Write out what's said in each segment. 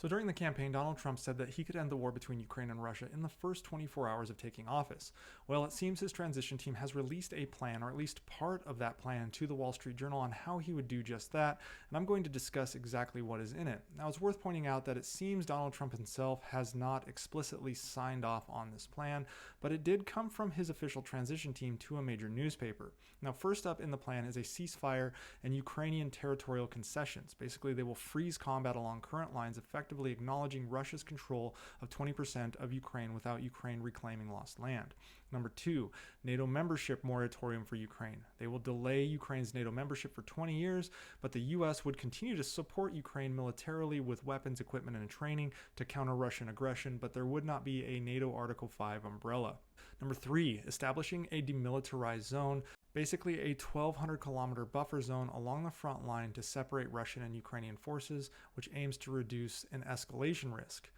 So during the campaign, Donald Trump said that he could end the war between Ukraine and Russia in the first 24 hours of taking office. Well, it seems his transition team has released a plan, or at least part of that plan, to the Wall Street Journal on how he would do just that, and I'm going to discuss exactly what is in it. Now, it's worth pointing out that it seems Donald Trump himself has not explicitly signed off on this plan, but it did come from his official transition team to a major newspaper. Now, first up in the plan is a ceasefire and Ukrainian territorial concessions. Basically, they will freeze combat along current lines, effectively acknowledging Russia's control of 20% of Ukraine without Ukraine reclaiming lost land. Number 2, NATO membership moratorium for Ukraine. They will delay Ukraine's NATO membership for 20 years, but the U.S. would continue to support Ukraine militarily with weapons, equipment, and training to counter Russian aggression, but there would not be a NATO Article 5 umbrella. Number 3, establishing a demilitarized zone. Basically a 1,200 kilometer buffer zone along the front line to separate Russian and Ukrainian forces, which aims to reduce an escalation risk.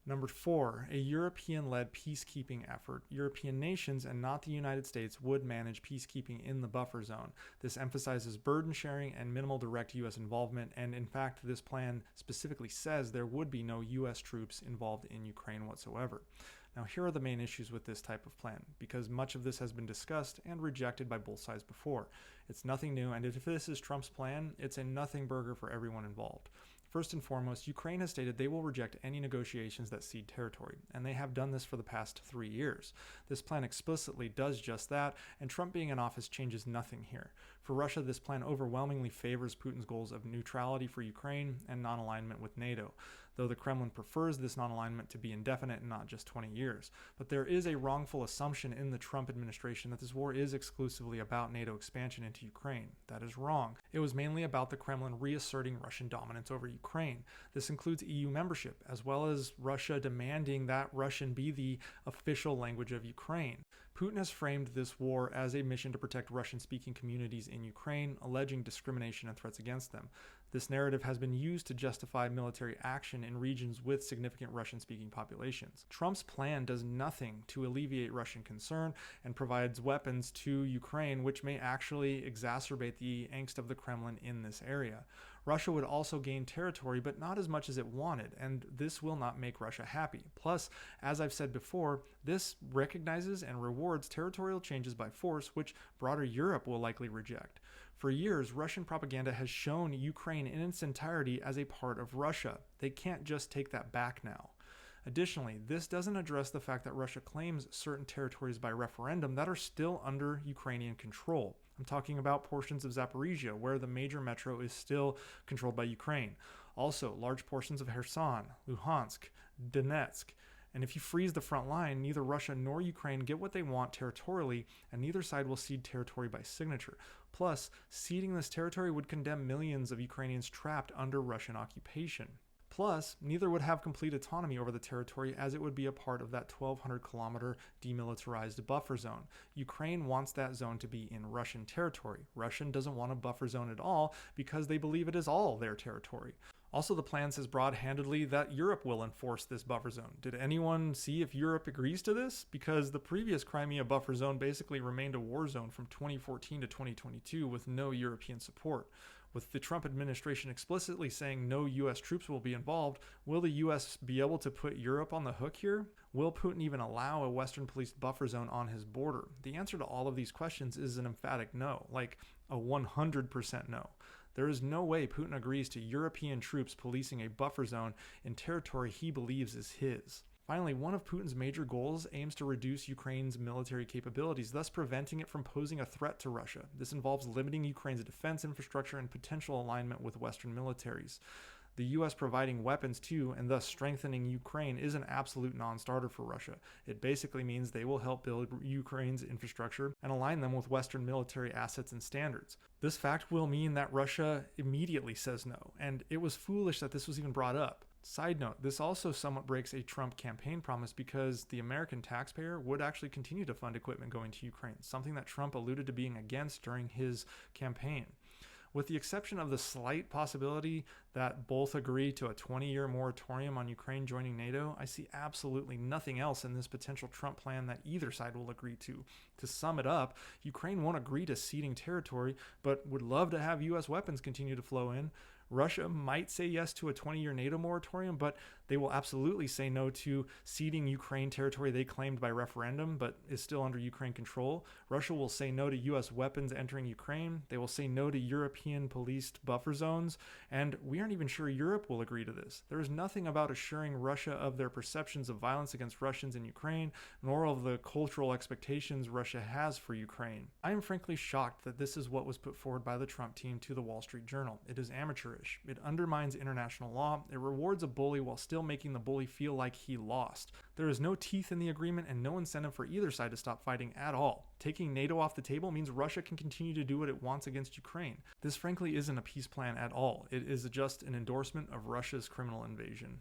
Number 4, a European-led peacekeeping effort. European nations and not the United States would manage peacekeeping in the buffer zone. This emphasizes burden sharing and minimal direct U.S. involvement, and in fact, this plan specifically says there would be no U.S. troops involved in Ukraine whatsoever. Now, here are the main issues with this type of plan, because much of this has been discussed and rejected by both sides before. It's nothing new, and if this is Trump's plan, it's a nothing burger for everyone involved. First and foremost, Ukraine has stated they will reject any negotiations that cede territory, and they have done this for the past 3 years. This plan explicitly does just that, and Trump being in office changes nothing here. For Russia, this plan overwhelmingly favors Putin's goals of neutrality for Ukraine and non-alignment with NATO, though the Kremlin prefers this non-alignment to be indefinite and not just 20 years. But there is a wrongful assumption in the Trump administration that this war is exclusively about NATO expansion into Ukraine. That is wrong. It was mainly about the Kremlin reasserting Russian dominance over Ukraine. This includes EU membership, as well as Russia demanding that Russian be the official language of Ukraine. Putin has framed this war as a mission to protect Russian-speaking communities in Ukraine, alleging discrimination and threats against them. This narrative has been used to justify military action in regions with significant Russian-speaking populations. Trump's plan does nothing to alleviate Russian concern and provides weapons to Ukraine, which may actually exacerbate the angst of the Kremlin in this area. Russia would also gain territory, but not as much as it wanted, and this will not make Russia happy. Plus, as I've said before, this recognizes and rewards territorial changes by force, which broader Europe will likely reject. For years, Russian propaganda has shown Ukraine in its entirety as a part of Russia. They can't just take that back now. Additionally, this doesn't address the fact that Russia claims certain territories by referendum that are still under Ukrainian control. I'm talking about portions of Zaporizhia, where the major metro is still controlled by Ukraine. Also, large portions of Kherson, Luhansk, Donetsk. And if you freeze the front line, neither Russia nor Ukraine get what they want territorially, and neither side will cede territory by signature. Plus, ceding this territory would condemn millions of Ukrainians trapped under Russian occupation. Plus, neither would have complete autonomy over the territory, as it would be a part of that 1,200 kilometer demilitarized buffer zone. Ukraine wants that zone to be in Russian territory. Russia doesn't want a buffer zone at all because they believe it is all their territory. Also, the plan says broad-handedly that Europe will enforce this buffer zone. Did anyone see if Europe agrees to this? Because the previous Crimea buffer zone basically remained a war zone from 2014 to 2022 with no European support. With the Trump administration explicitly saying no U.S. troops will be involved, will the U.S. be able to put Europe on the hook here? Will Putin even allow a Western policed buffer zone on his border? The answer to all of these questions is an emphatic no, like a 100% no. There is no way Putin agrees to European troops policing a buffer zone in territory he believes is his. Finally, one of Putin's major goals aims to reduce Ukraine's military capabilities, thus preventing it from posing a threat to Russia. This involves limiting Ukraine's defense infrastructure and potential alignment with Western militaries. The U.S. providing weapons to and thus strengthening Ukraine is an absolute non-starter for Russia. It basically means they will help build Ukraine's infrastructure and align them with Western military assets and standards. This fact will mean that Russia immediately says no, and it was foolish that this was even brought up. Side note, this also somewhat breaks a Trump campaign promise because the American taxpayer would actually continue to fund equipment going to Ukraine, something that Trump alluded to being against during his campaign. With the exception of the slight possibility that both agree to a 20-year moratorium on Ukraine joining NATO, I see absolutely nothing else in this potential Trump plan that either side will agree to. To sum it up, Ukraine won't agree to ceding territory, but would love to have U.S. weapons continue to flow in. Russia might say yes to a 20-year NATO moratorium, but they will absolutely say no to ceding Ukraine territory they claimed by referendum but is still under Ukraine control. Russia will say no to US weapons entering Ukraine. They will say no to European policed buffer zones, and we aren't even sure Europe will agree to this. There is nothing about assuring Russia of their perceptions of violence against Russians in Ukraine, nor of the cultural expectations Russia has for Ukraine. I am frankly shocked that this is what was put forward by the Trump team to the Wall Street Journal. It is amateurish. It undermines international law. It rewards a bully while still making the bully feel like he lost. There is no teeth in the agreement and no incentive for either side to stop fighting at all. Taking NATO off the table means Russia can continue to do what it wants against Ukraine. This frankly isn't a peace plan at all. It is just an endorsement of Russia's criminal invasion.